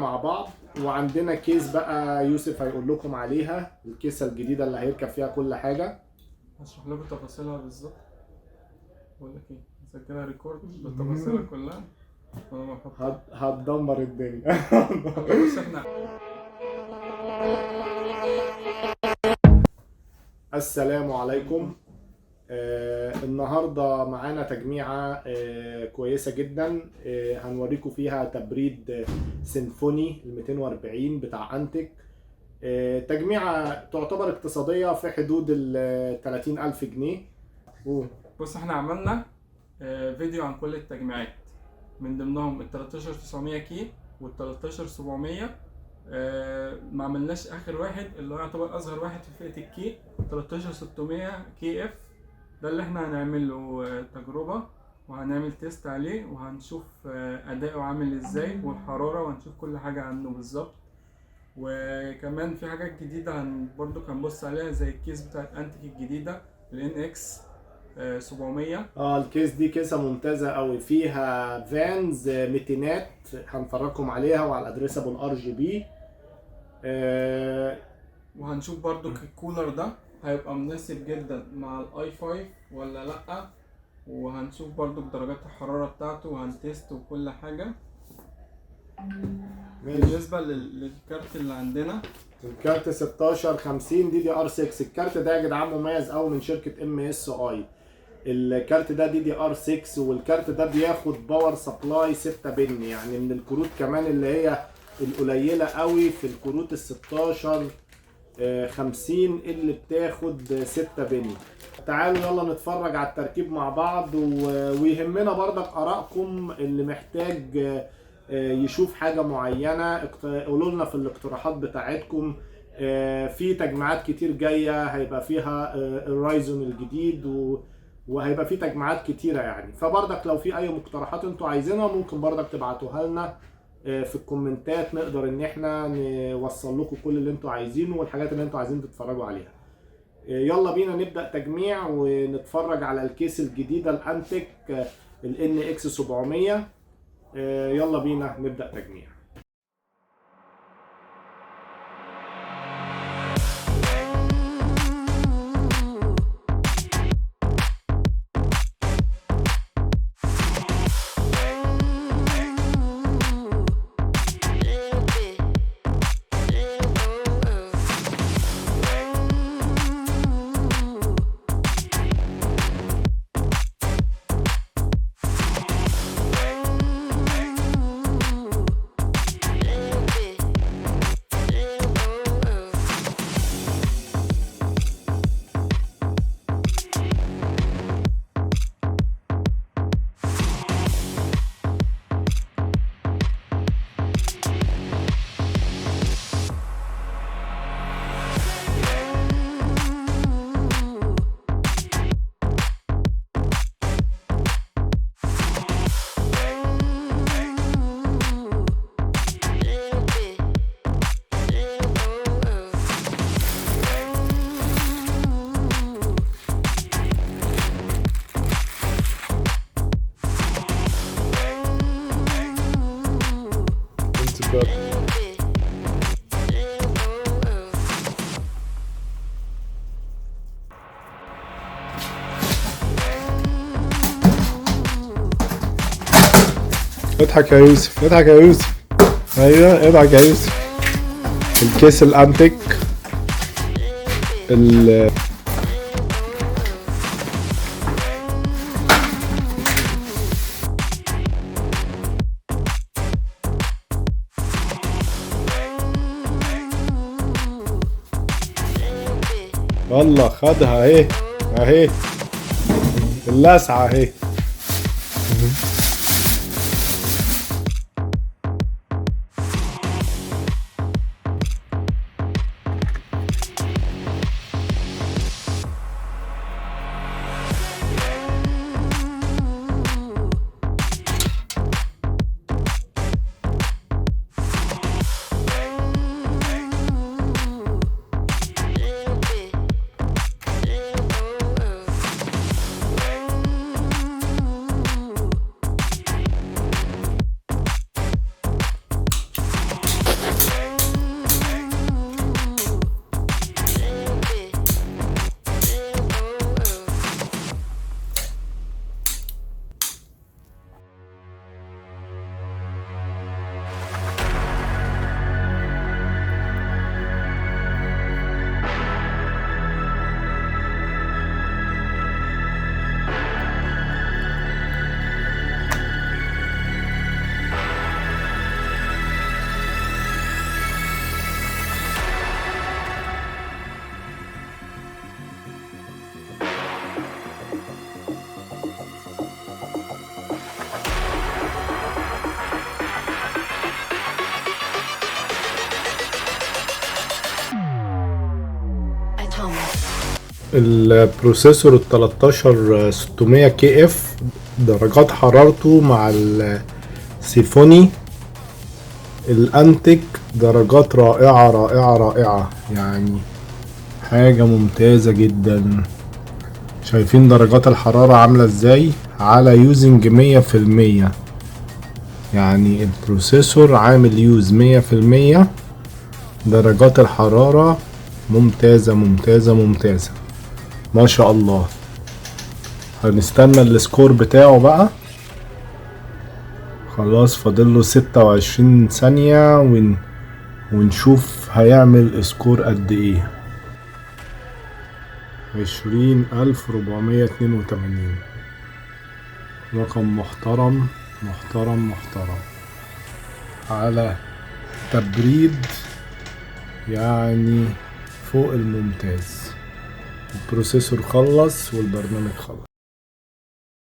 مع بعض، وعندنا كيس بقى يوسف هيقول لكم عليها، الكيسة الجديدة اللي هيركب فيها كل حاجة. هشرح لكم تفاصيلها بالظبط. بقول لك ايه، مسجلها ريكورد بالتفاصيل كلها وانا بحط هتدمر الدنيا. بص احنا السلام عليكم. النهاردة معانا تجميعة كويسة جدا. هنوريكم فيها تبريد سيمفوني 240 بتاع انتك. تجميعة تعتبر اقتصادية في حدود ال 30,000 جنيه. بص احنا عملنا فيديو عن كل التجميعات، من ضمنهم ال 13900 كي وال 13700. ما عملناش اخر واحد اللي هو يعتبر اصغر واحد في فئة الكي، 13600 كي اف. ده اللي احنا هنعمل له تجربة وهنعمل تيست عليه وهنشوف اداؤه عامل ازاي والحرارة، وهنشوف كل حاجة عنه بالظبط. وكمان في حاجات جديدة برضو هنبص عليها، زي الكيس بتاعت انتك الجديدة ال NX 700. الكيس دي كيسة ممتازة قوي، فيها فانز 200 هنفرجكم عليها وعلى الادريسابل RGB. وهنشوف برضو الكولر ده هيبقى مناسب جدا مع الاي 5 ولا لا، وهنشوف برضو درجات الحرارة بتاعته وهنتست وكل حاجة. بالنسبة للكارت اللي عندنا، الكارت 1650 DDR6. الكارت ده يا جدعان مميز قوي من شركة MSI. الكارت ده DDR6، والكارت ده بياخد باور سبلاي 6 بن، يعني من الكروت كمان اللي هي القليلة قوي في الكروت ال 1650 اللي بتاخد 6 بن. تعالوا يلا نتفرج على التركيب مع بعض، ويهمنا برضك آرائكم. اللي محتاج يشوف حاجة معينة قولوا لنا في الاقتراحات بتاعتكم. في تجميعات كتير جاية هيبقى فيها الرايزون الجديد، وهيبقى في تجميعات كتيرة يعني. فبرضك لو في اي مقترحات انتوا عايزينها ممكن برضك تبعتوها لنا في الكومنتات، نقدر ان احنا نوصل لكم كل اللي انتوا عايزينه والحاجات اللي انتوا عايزين تتفرجوا عليها. يلا بينا نبدأ تجميع ونتفرج على الكيس الجديدة الانتك ال NX 700. يلا بينا نبدأ تجميع. اضحك يا يوسف، اضحك يا يوسف. ايوه اضحك يا يوسف. الكيس الانتك والله خدها اهي اهي اللسعة اهي. البروسيسور ال 13600 كي اف درجات حرارته مع السيفوني الانتك درجات رائعة رائعة رائعة، يعني حاجة ممتازة جدا. شايفين درجات الحرارة عاملة ازاي على يوزنج 100%، يعني البروسيسور عامل يوز 100%. درجات الحرارة ممتازة ممتازة ممتازة ما شاء الله. هنستنى السكور بتاعه بقى، خلاص فاضله 26 ثانية ونشوف هيعمل سكور قد ايه. 20482، رقم محترم محترم محترم على تبريد يعني فوق الممتاز. البروسيسور خلص والبرنامج خلص.